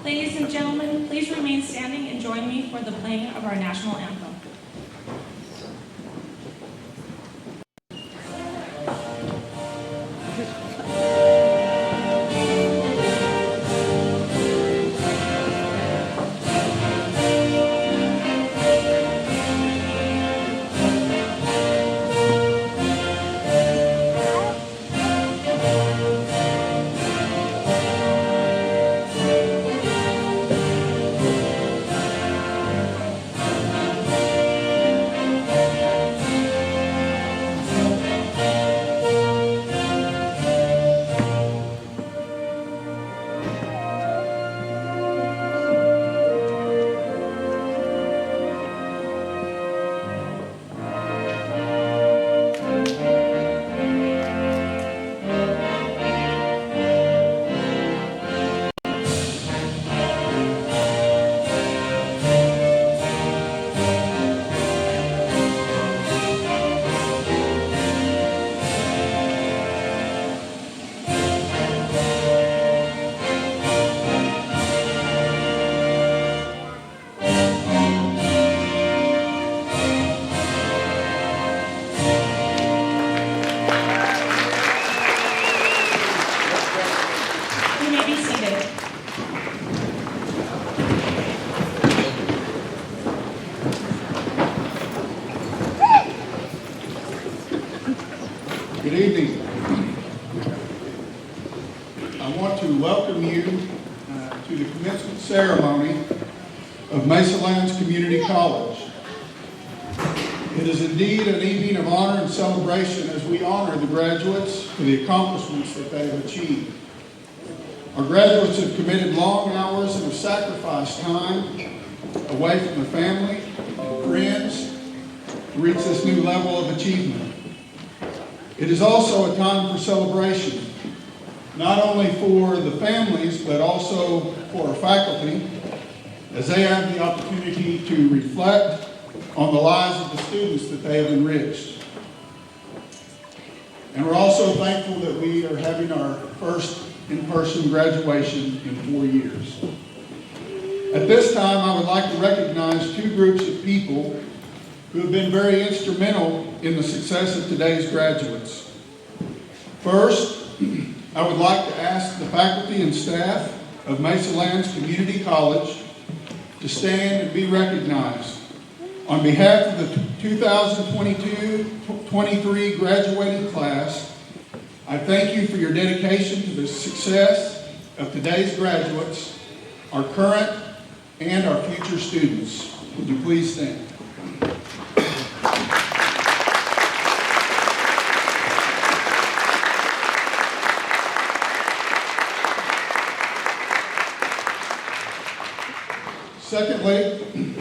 Ladies and gentlemen, please remain standing and join me for the playing of our national anthem. Good evening. I want to welcome you to the commencement ceremony of Mesalands Community College. It is indeed an evening of honor and celebration as we honor the graduates for the accomplishments that they have achieved. Our graduates have committed long hours and have sacrificed time away from their family and friends to reach this new level of achievement. It is also a time for celebration, not only for the families, but also for our faculty, as they have the opportunity to reflect on the lives of the students that they have enriched. And we're also thankful that we are having our first in-person graduation in 4 years. At this time, I would like to recognize two groups of people who have been very instrumental in the success of today's graduates. First, I would like to ask the faculty and staff of Mesalands Community College to stand and be recognized. On behalf of the 2022-23 graduating class, I thank you for your dedication to the success of today's graduates, our current and our future students. Would you please stand? Secondly,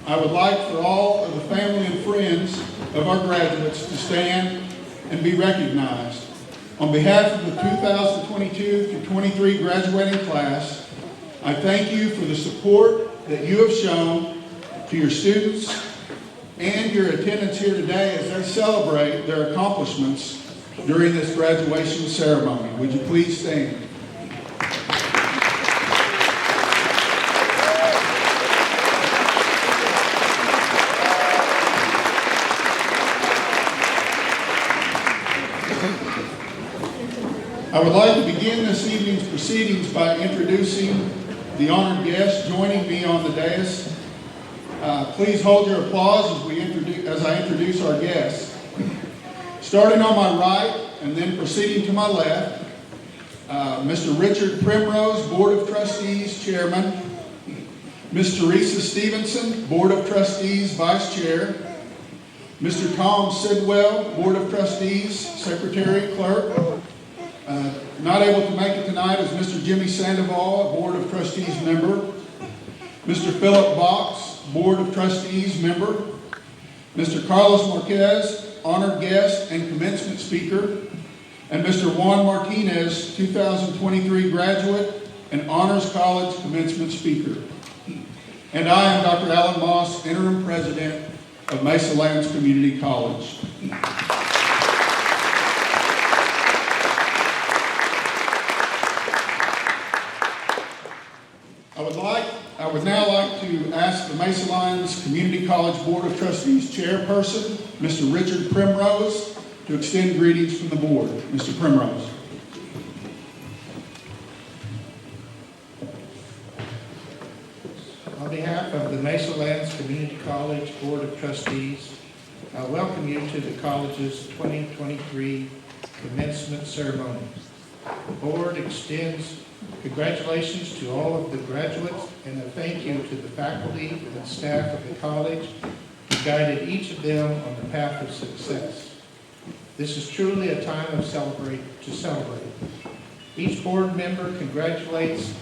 I would like for all of the family and friends of our graduates to stand and be recognized. On behalf of the 2022-23 graduating class, I thank you for the support that you have shown to your students and your attendance here today as they celebrate their accomplishments during this graduation ceremony. Would you please stand? I would like to begin this evening's proceedings by introducing the honored guests joining me on the dais. Please hold your applause as I introduce our guests. Starting on my right and then proceeding to my left, Mr. Richard Primrose, Board of Trustees Chairman, Ms. Teresa Stevenson, Board of Trustees Vice Chair, Mr. Tom Sidwell, Board of Trustees Secretary Clerk. Not able to make it tonight is Mr. Jimmy Sandoval, Board of Trustees member, Mr. Philip Box, Board of Trustees member, Mr. Carlos Marquez, honored guest and commencement speaker, and Mr. Juan Martinez, 2023 graduate and Honors College commencement speaker. And I am Dr. Alan Moss, interim president of Mesalands Community College. I would now like to ask the Mesalands Community College Board of Trustees Chairperson, Mr. Richard Primrose, to extend greetings from the board. Mr. Primrose. On behalf of the Mesalands Community College Board of Trustees, I welcome you to the college's 2023 commencement ceremony. The board extends congratulations to all of the graduates and a thank you to the faculty and staff of the college who guided each of them on the path of success. This is truly a time of celebrate. Each board member congratulates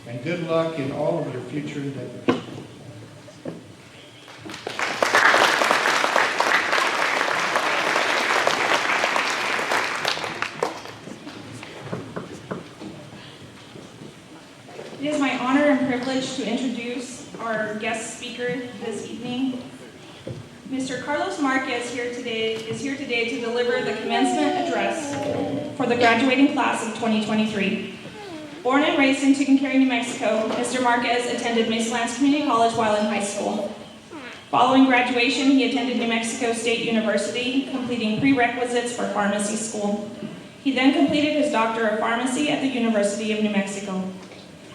and good luck in all of your future endeavors. It is my honor and privilege to introduce our guest speaker this evening. Mr. Carlos Marquez is here today to deliver the commencement address for the graduating class of 2023. Born and raised in Tucumcari, New Mexico, Mr. Marquez attended Mesalands Community College while in high school. Following graduation, he attended New Mexico State University, completing prerequisites for pharmacy school. He then completed his Doctor of Pharmacy at the University of New Mexico.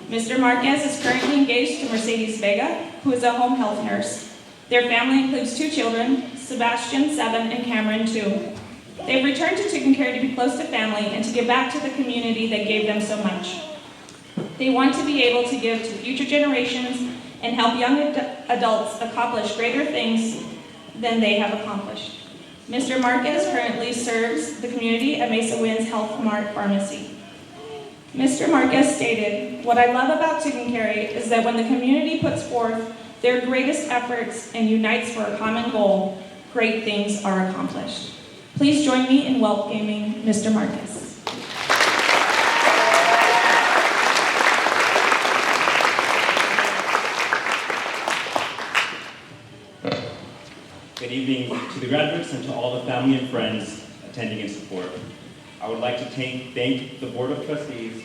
Mr. Marquez is currently engaged to Mercedes Vega, who is a home health nurse. Their family includes 2 children, Sebastian, 7, and Cameron, 2. They've returned to Tucumcari to be close to family and to give back to the community that gave them so much. They want to be able to give to future generations and help young adults accomplish greater things than they have accomplished. Mr. Marquez currently serves the community at Mesa Winds Health Mart Pharmacy. Mr. Marquez stated, "What I love about Tucumcari is that when the community puts forth their greatest efforts and unites for a common goal, great things are accomplished." Please join me in welcoming Mr. Marquez. Good evening to the graduates and to all the family and friends attending in support. I would like to thank the Board of Trustees,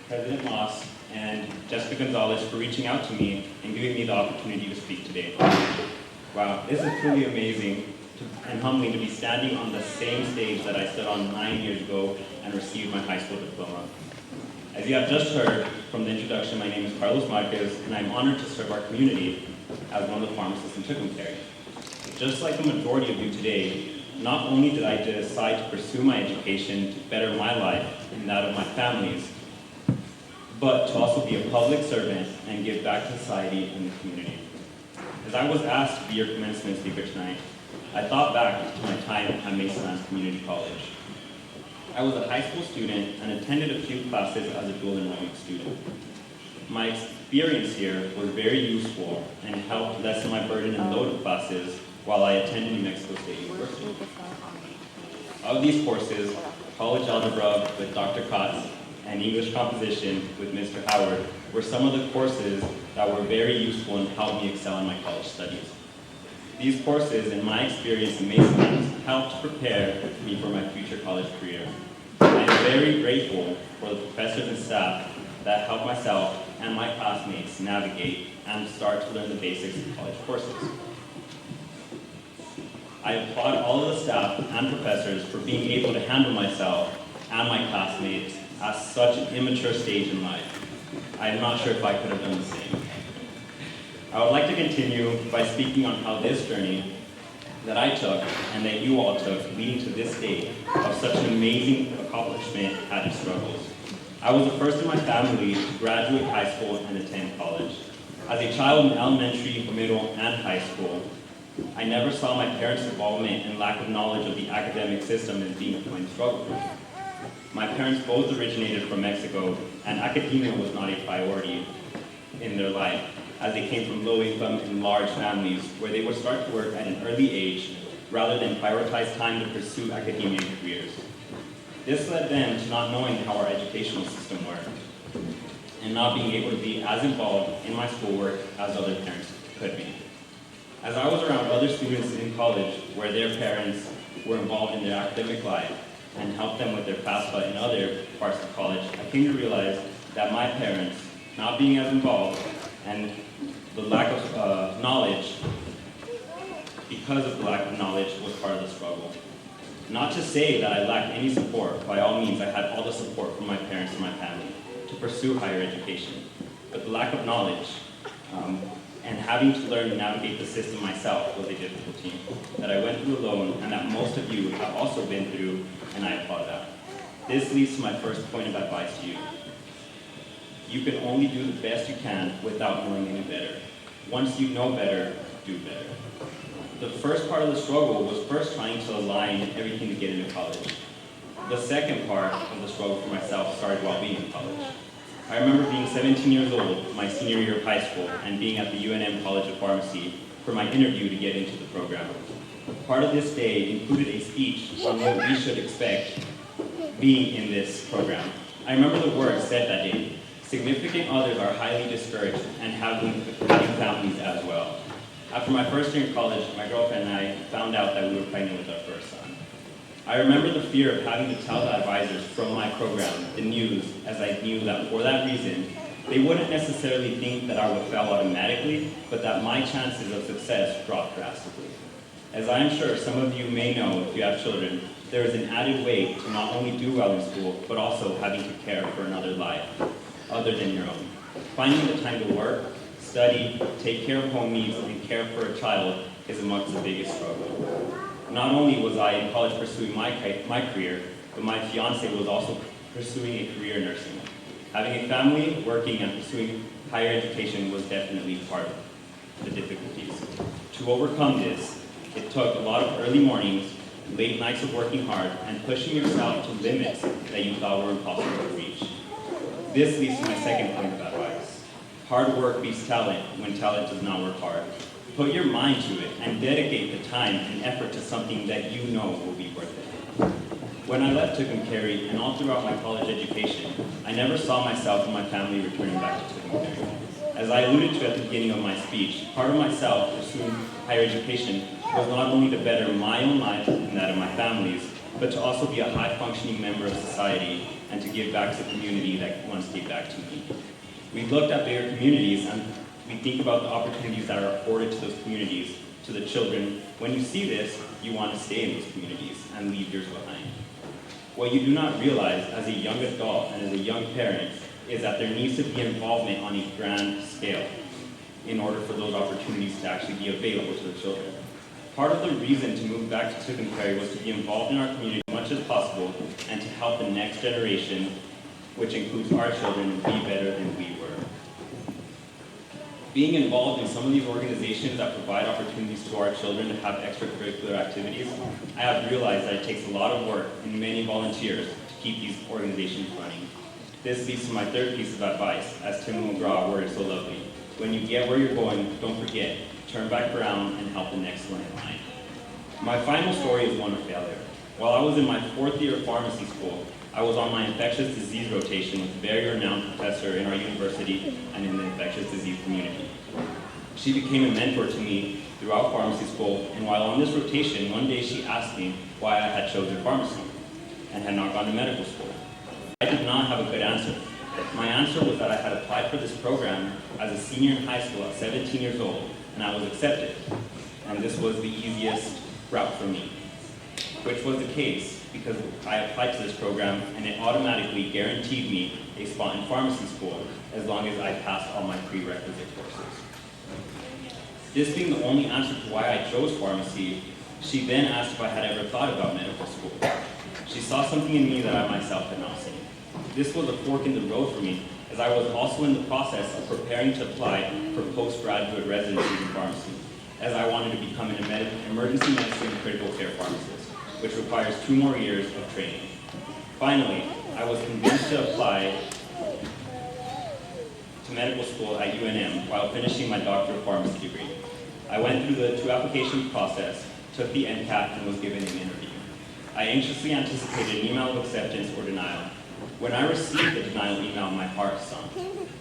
President Moss, and Jessica Gonzalez for reaching out to me and giving me the opportunity to speak today. Wow, this is truly amazing and humbling to be standing on the same stage that I stood on 9 years ago and received my high school diploma. As you have just heard from the introduction, my name is Carlos Marquez, and I'm honored to serve our community as one of the pharmacists in Tucumcari. Just like the majority of you today, not only did I decide to pursue my education to better my life and that of my family's, but to also be a public servant and give back to society and the community. As I was asked to be your commencement speaker tonight, I thought back to my time at Mesalands Community College. I was a high school student and attended a few classes as a dual enrollment student. My experience here was very useful and helped lessen my burden and load of classes while I attended New Mexico State University. Of these courses, college algebra with Dr. Kotz and English composition with Mr. Howard were some of the courses that were very useful and helped me excel in my college studies. These courses, in my experience in Mesalands, helped prepare me for my future college career. I am very grateful for the professors and staff that helped myself and my classmates navigate and start to learn the basics of college courses. I applaud all of the staff and professors for being able to handle myself and my classmates at such an immature stage in life. I am not sure if I could have done the same. I would like to continue by speaking on how this journey that I took and that you all took leading to this day of such an amazing accomplishment had its struggles. I was the first in my family to graduate high school and attend college. As a child in elementary, middle, and high school, I never saw my parents' involvement and lack of knowledge of the academic system as being a point struggle. My parents both originated from Mexico, and academia was not a priority in their life, as they came from low income and large families where they would start to work at an early age rather than prioritize time to pursue academia careers. This led them to not knowing how our educational system worked and not being able to be as involved in my schoolwork as other parents could be. As I was around other students in college where their parents were involved in their academic life and helped them with their FAFSA in other parts of college, I came to realize that my parents, not being as involved and the lack of knowledge, because of the lack of knowledge, was part of the struggle. Not to say that I lacked any support. By all means, I had all the support from my parents and my family to pursue higher education. But the lack of knowledge and having to learn to navigate the system myself was a difficulty that I went through alone and that most of you have also been through, and I applaud that. This leads to my first point of advice to you. You can only do the best you can without knowing any better. Once you know better, do better. The first part of the struggle was first trying to align everything to get into college. The second part of the struggle for myself started while being in college. I remember being 17 years old, my senior year of high school, and being at the UNM College of Pharmacy for my interview to get into the program. Part of this day included a speech on what we should expect being in this program. I remember the words said that day. Significant others are highly discouraged and having families as well. After my first year in college, my girlfriend and I found out that we were pregnant with our first son. I remember the fear of having to tell the advisors from my program the news, as I knew that for that reason, they wouldn't necessarily think that I would fail automatically, but that my chances of success dropped drastically. As I am sure some of you may know if you have children, there is an added weight to not only do well in school, but also having to care for another life other than your own. Finding the time to work, study, take care of home needs, and care for a child is amongst the biggest struggle. Not only was I in college pursuing my career, but my fiance was also pursuing a career in nursing. Having a family, working, and pursuing higher education was definitely part of the difficulties. To overcome this, it took a lot of early mornings, late nights of working hard, and pushing yourself to limits that you thought were impossible to reach. This leads to my second point of advice. Hard work beats talent when talent does not work hard. Put your mind to it and dedicate the time and effort to something that you know will be worth it. When I left Tucumcari and all throughout my college education, I never saw myself and my family returning back to Tucumcari. As I alluded to at the beginning of my speech, part of myself pursuing higher education was not only to better my own life and that of my family's, but to also be a high-functioning member of society and to give back to the community that once gave back to me. We looked at bigger communities and we think about the opportunities that are afforded to those communities, to the children. When you see this, you want to stay in those communities and leave yours behind. What you do not realize as a young adult and as a young parent is that there needs to be involvement on a grand scale in order for those opportunities to actually be available to the children. Part of the reason to move back to Tucumcari was to be involved in our community as much as possible and to help the next generation, which includes our children, be better than we were. Being involved in some of these organizations that provide opportunities to our children to have extracurricular activities, I have realized that it takes a lot of work and many volunteers to keep these organizations running. This leads to my third piece of advice, as Tim McGraw worded so lovely. When you get where you're going, don't forget, turn back around and help the next one in line. My final story is one of failure. While I was in my fourth year of pharmacy school, I was on my infectious disease rotation with a very renowned professor in our university and in the infectious disease community. She became a mentor to me throughout pharmacy school, and while on this rotation, one day she asked me why I had chosen pharmacy and had not gone to medical school. I did not have a good answer. My answer was that I had applied for this program as a senior in high school at 17 years old, and I was accepted. And this was the easiest route for me, which was the case because I applied to this program and it automatically guaranteed me a spot in pharmacy school as long as I passed all my prerequisite courses. This being the only answer to why I chose pharmacy She then asked if I had ever thought about medical school. She saw something in me that I myself had not seen. This was a fork in the road for me, as I was also in the process of preparing to apply for postgraduate residency in pharmacy, as I wanted to become an emergency medicine critical care pharmacist, which requires 2 more years of training. Finally, I was convinced to apply to medical school at UNM while finishing my Doctor of Pharmacy degree. I went through the 2 application process, took the NCAT, and was given an interview. I anxiously anticipated an email of acceptance or denial. When I received the denial email, my heart sunk.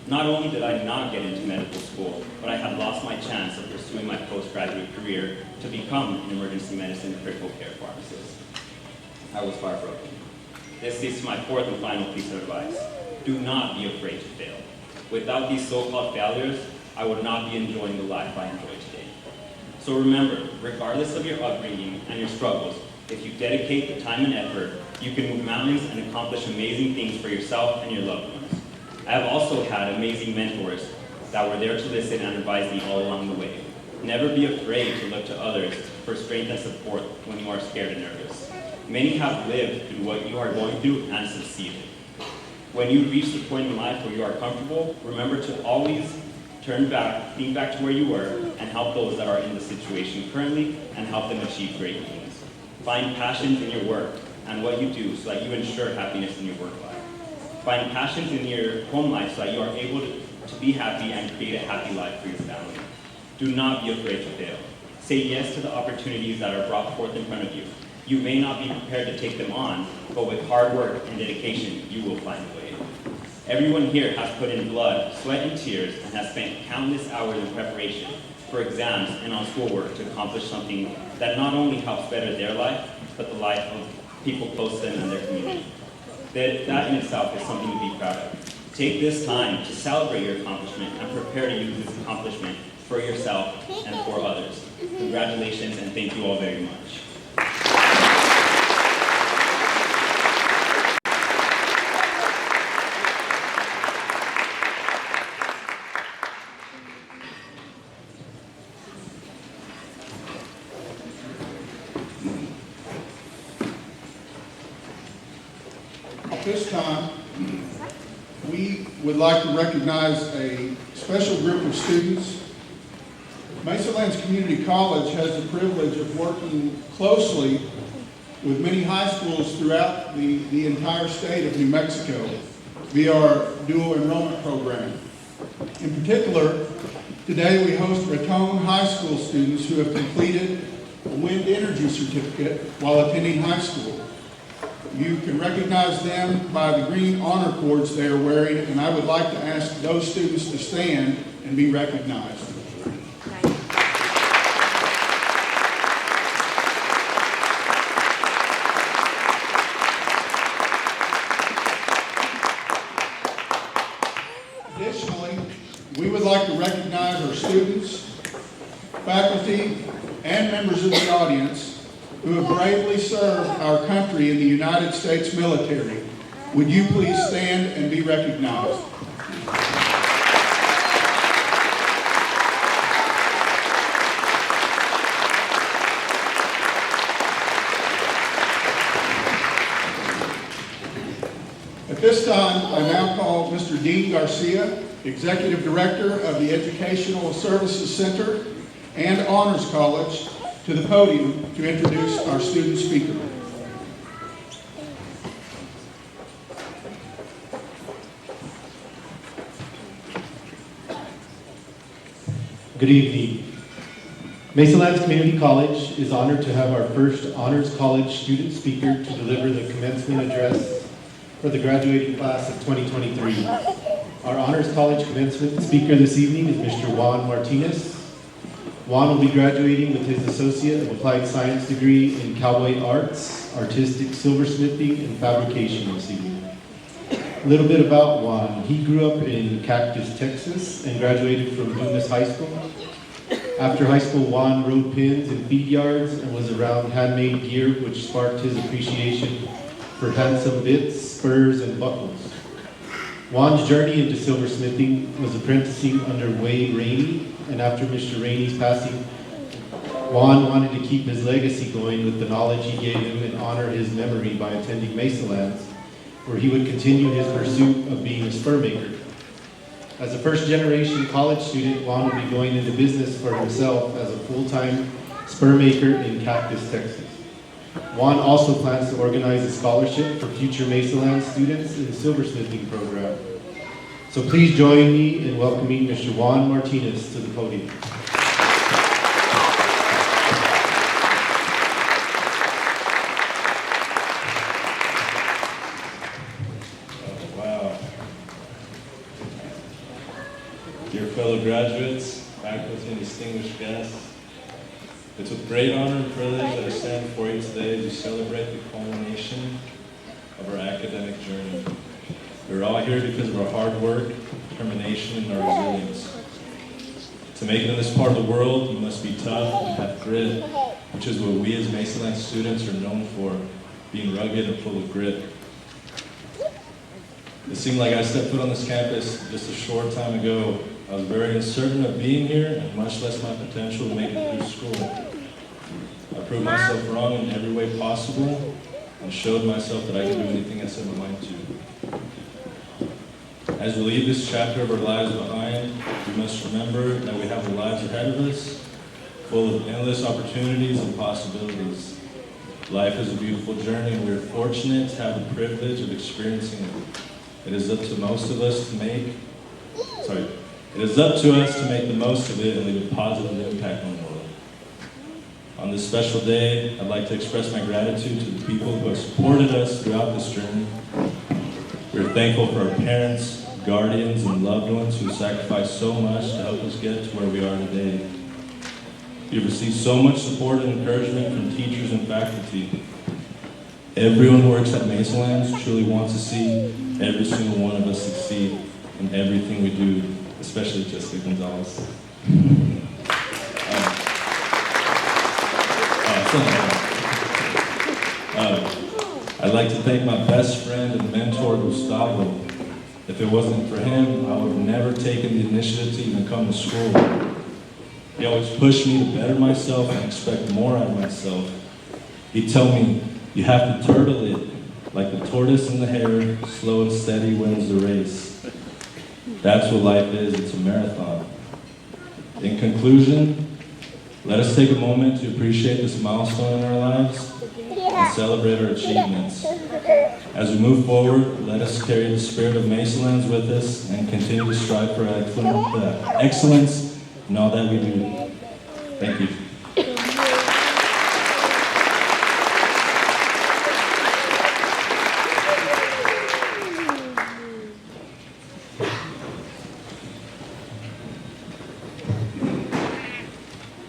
Not only did I not get into medical school, but I had lost my chance of pursuing my postgraduate career to become an emergency medicine critical care pharmacist. I was heartbroken. This leads to my 4th and final piece of advice. Do not be afraid to fail. Without these so-called failures, I would not be enjoying the life I enjoy today. So remember, regardless of your upbringing and your struggles, if you dedicate the time and effort, you can move mountains and accomplish amazing things for yourself and your loved ones. I have also had amazing mentors that were there to listen and advise me all along the way. Never be afraid to look to others for strength and support when you are scared and nervous. Many have lived through what you are going through and succeeded. When you reach the point in life where you are comfortable, remember to always think back to where you were and help those that are in the situation currently and help them achieve great things. Find passions in your work and what you do so that you ensure happiness in your work life. Find passions in your home life so that you are able to be happy and create a happy life for your family. Do not be afraid to fail. Say yes to the opportunities that are brought forth in front of you. You may not be prepared to take them on, but with hard work and dedication, you will find a way. Everyone here has put in blood, sweat, and tears and has spent countless hours in preparation for exams and on schoolwork to accomplish something that not only helps better their life, but the life of people close to them and their community. That in itself is something to be proud of. Take this time to celebrate your accomplishment and prepare to use this accomplishment for yourself and for others. Congratulations and thank you all very much. At this time, we would like to recognize a special group of students. Mesalands Community College has the privilege of working closely with many high schools throughout the entire state of New Mexico via our dual enrollment program. In particular, today we host Raton High School students who have completed a wind energy certificate while attending high school. You can recognize them by the green honor cords they are wearing, and I would like to ask those students to stand and be recognized. Additionally, we would like to recognize our students, faculty, and members of the audience who have bravely served our country in the United States military. Would you please stand and be recognized? At this time, I now call Mr. Dean Garcia, Executive Director of the Educational Services Center and Honors College, to the podium to introduce our student speaker. Good evening. Mesalands Community College is honored to have our first Honors College student speaker to deliver the commencement address for the graduating class of 2023. Our Honors College commencement speaker this evening is Mr. Juan Martinez. Juan will be graduating with his Associate of Applied Science degree in Cowboy Arts, Artistic Silversmithing, and Fabrication this evening. A little bit about Juan. He grew up in Cactus, Texas, and graduated from Dumas High School. After high school, Juan rode pins in feed yards and was around handmade gear, which sparked his appreciation for handsome bits, spurs, and buckles. Juan's journey into silversmithing was apprenticing under Wade Rainey, and after Mr. Rainey's passing, Juan wanted to keep his legacy going with the knowledge he gave him and honor his memory by attending Mesalands, where he would continue his pursuit of being a spur maker. As a first-generation college student, Juan will be going into business for himself as a full-time spur maker in Cactus, Texas. Juan also plans to organize a scholarship for future Mesalands students in the silversmithing program. So please join me in welcoming Mr. Juan Martinez to the podium. Wow. Dear fellow graduates, faculty, and distinguished guests, it's with great honor and privilege that I stand before you today to celebrate the culmination of our academic journey. We're all here because of our hard work, determination, and our resilience. To make it in this part of the world, you must be tough and have grit, which is what we as Mesalands students are known for, being rugged and full of grit. It seemed like I stepped foot on this campus just a short time ago. I was very uncertain of being here, and much less my potential to make it through school. I proved myself wrong in every way possible, and showed myself that I can do anything I set my mind to. As we leave this chapter of our lives behind, we must remember that we have the lives ahead of us, full of endless opportunities and possibilities. Life is a beautiful journey, and we are fortunate to have the privilege of experiencing it. It is up to us to make the most of it and leave a positive impact on the world. On this special day, I'd like to express my gratitude to the people who have supported us throughout this journey. We're thankful for our parents, guardians, and loved ones who sacrificed so much to help us get to where we are today. We've received so much support and encouragement from teachers and faculty. Everyone who works at Mesalands truly wants to see every single one of us succeed in everything we do, especially Jessica Gonzalez. I'd like to thank my best friend and mentor, Gustavo. If it wasn't for him, I would have never taken the initiative to even come to school. He always pushed me to better myself and expect more out of myself. He'd tell me, you have to turtle it, like the tortoise and the hare, slow and steady wins the race. That's what life is, it's a marathon. In conclusion, let us take a moment to appreciate this milestone in our lives and celebrate our achievements. As we move forward, let us carry the spirit of Mesalands with us and continue to strive for excellence in all that we do. Thank you.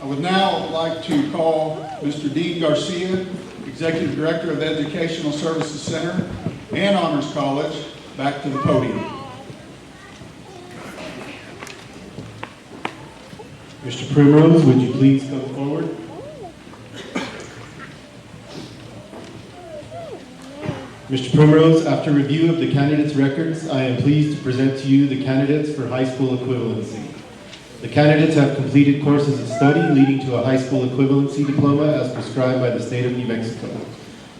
I would now like to call Mr. Dean Garcia, Executive Director of the Educational Services Center and Honors College, back to the podium. Mr. Primrose, would you please come forward? Mr. Primrose, after review of the candidates' records, I am pleased to present to you the candidates for high school equivalency. The candidates have completed courses of study leading to a high school equivalency diploma as prescribed by the state of New Mexico.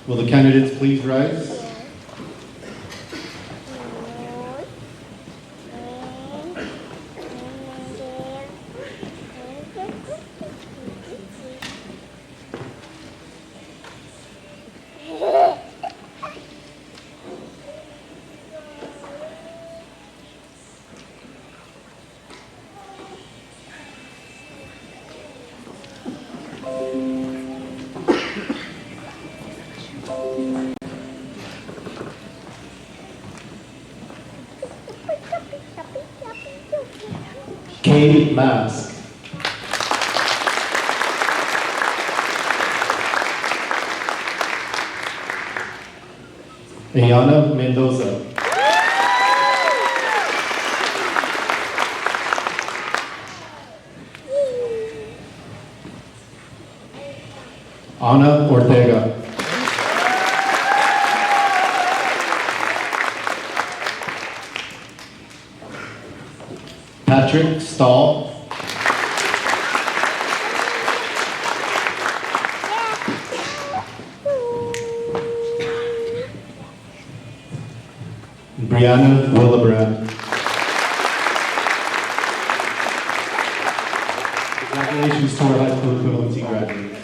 Will the candidates please rise? Kate Mask. Ayana Mendoza. Ana Ortega. Patrick Stahl. Brianna Willebrand. Congratulations to our high school equivalency graduates.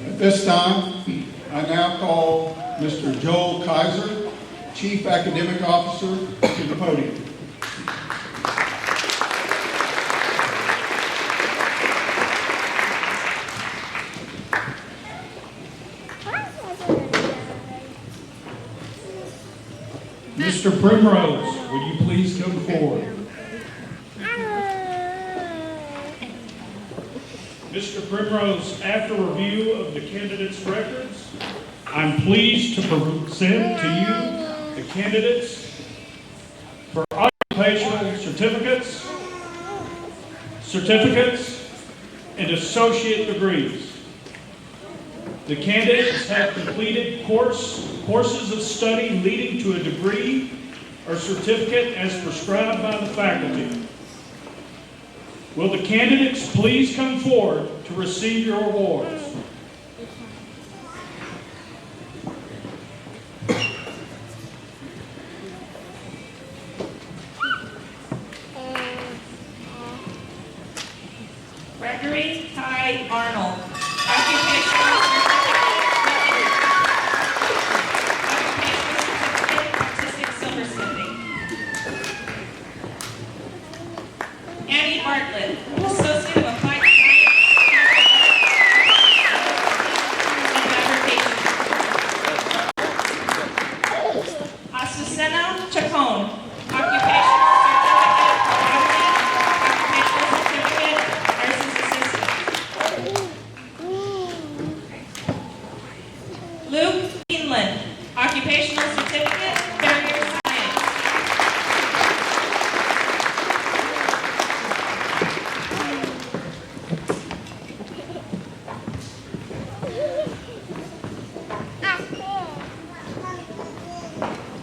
At this time, I now call Mr. Joel Kaiser, Chief Academic Officer, to the podium. Mr. Primrose, would you please come forward? Mr. Primrose, after review of the candidates' records, I'm pleased to present to you the candidates for occupational certificates, and associate degrees. The candidates have completed courses of study leading to a degree or certificate as prescribed by the faculty. Will the candidates please come forward to receive your awards? Gregory Ty Arnold, occupational certificate, artistic silversmithing. Annie Bartlett, associate of applied science and fabrication. Azucena Chacon, occupational certificate, nurse's assistant. Luke Greenland, occupational certificate, barrier science.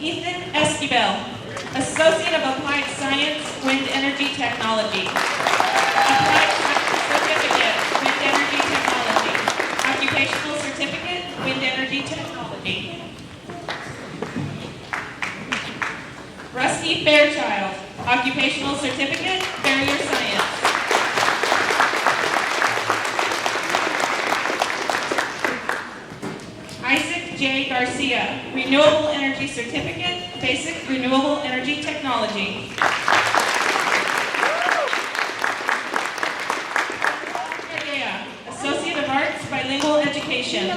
Ethan Esquivel, associate of applied science, wind energy technology. Applied science certificate, wind energy technology. Occupational certificate, wind energy technology. Rusty Fairchild, occupational certificate, barrier science. Isaac J. Garcia, renewable energy certificate, basic renewable energy technology. Ardea, associate of arts, bilingual education.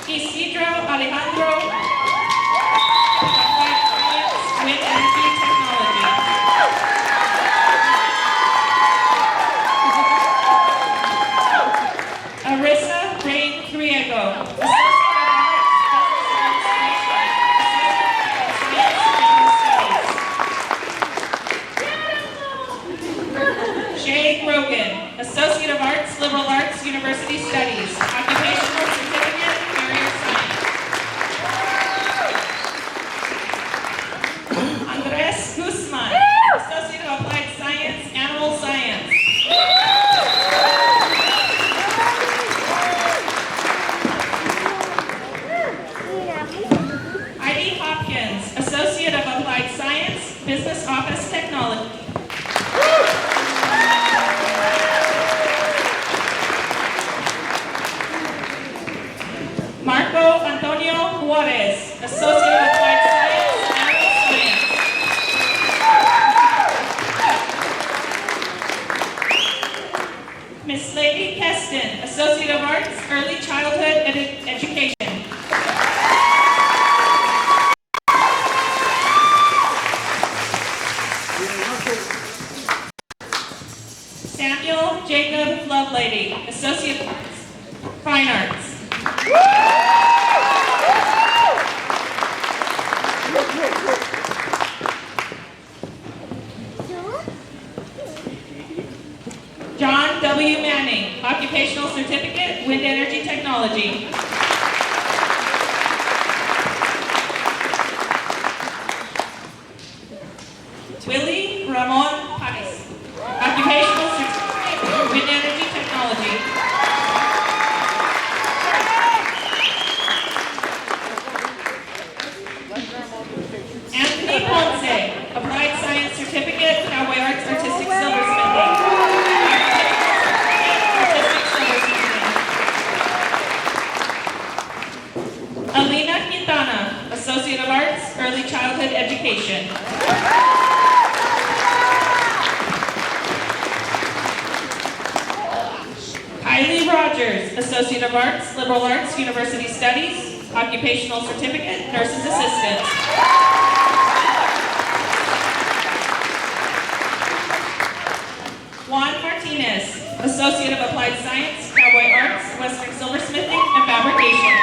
Isidro Alejandro, applied science, wind energy technology. Arissa Ray Griego, associate of arts, Shay Grogan, associate of arts, liberal arts, university studies, occupational certificate, barrier science. Andres Guzman, associate of applied science, animal science. Heidi Hopkins, associate of applied science, business office technology. Marco Antonio Juarez, associate of applied science, animal science. Miss Lady Keston, associate of arts, early childhood education. Samuel Jacob Lovelady, associate of arts, fine arts. John W. Manning, Fleming, occupational certificate, wind energy technology. Willie Ramon Pais, occupational certificate, wind energy technology. Anthony Ponce, applied science certificate, cowboy arts, artistic silversmithing. Artistic silversmithing. Alina Quintana, associate of arts, early childhood education. Kylie Rogers, associate of arts, liberal arts, university studies, occupational certificate, nurse's assistant. Juan Martinez, associate of applied science, cowboy arts, western silversmithing, and fabrication.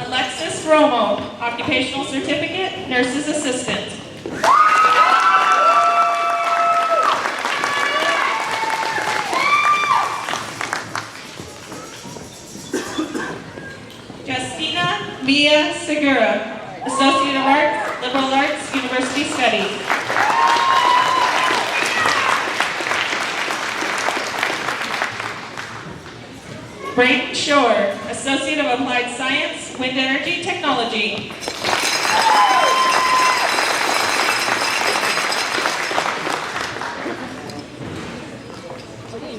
Alexis Romo, occupational certificate, nurse's assistant. Justina Mia Segura, associate of arts, liberal arts, university studies. Brayden Shore, associate of applied science, wind energy technology.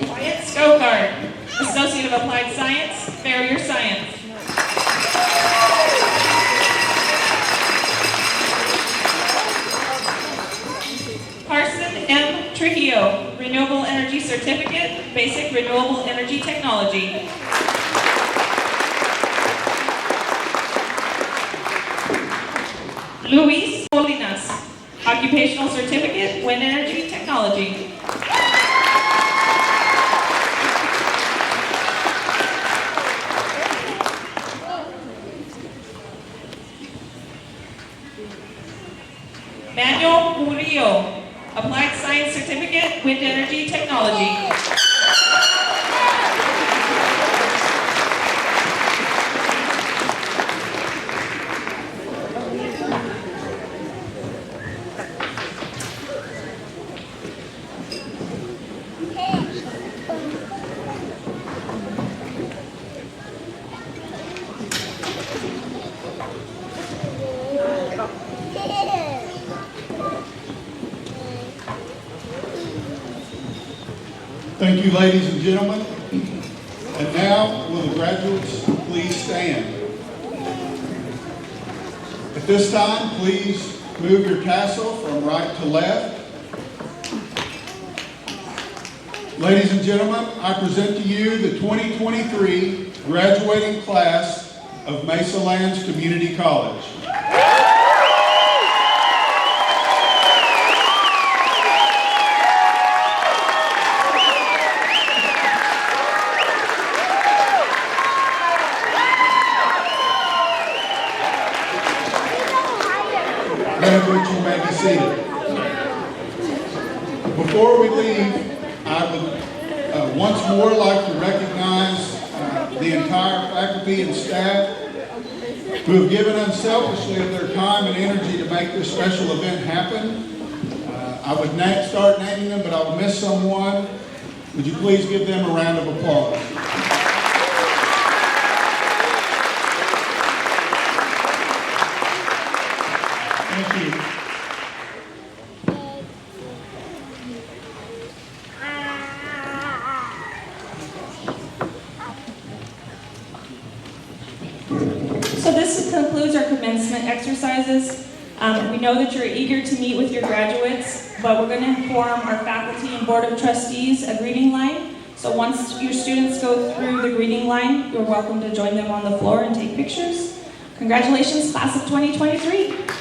Wyatt Skokard, associate of applied science, farrier science. Carson M. Trujillo, renewable energy certificate, basic renewable energy technology. Luis Molinas, occupational certificate, wind energy technology. Manuel Murillo, applied science certificate, wind energy technology. Thank you, ladies and gentlemen. And now, will the graduates please stand? At this time, please move your tassel from right to left. Ladies and gentlemen, I present to you the 2023 graduating class of Mesalands Community College. Graduates, you may be seated. Before we leave, I would once more like to recognize the entire faculty and staff who have given unselfishly of their time and energy to make this special event happen. I would start naming them, but I will miss someone. Would you please give them a round of applause? Thank you. So this concludes our commencement exercises. We know that you're eager to meet with your graduates, but we're going to form our faculty and board of trustees a greeting line. So once your students go through the greeting line, you're welcome to join them on the floor and take pictures. Congratulations, class of 2023.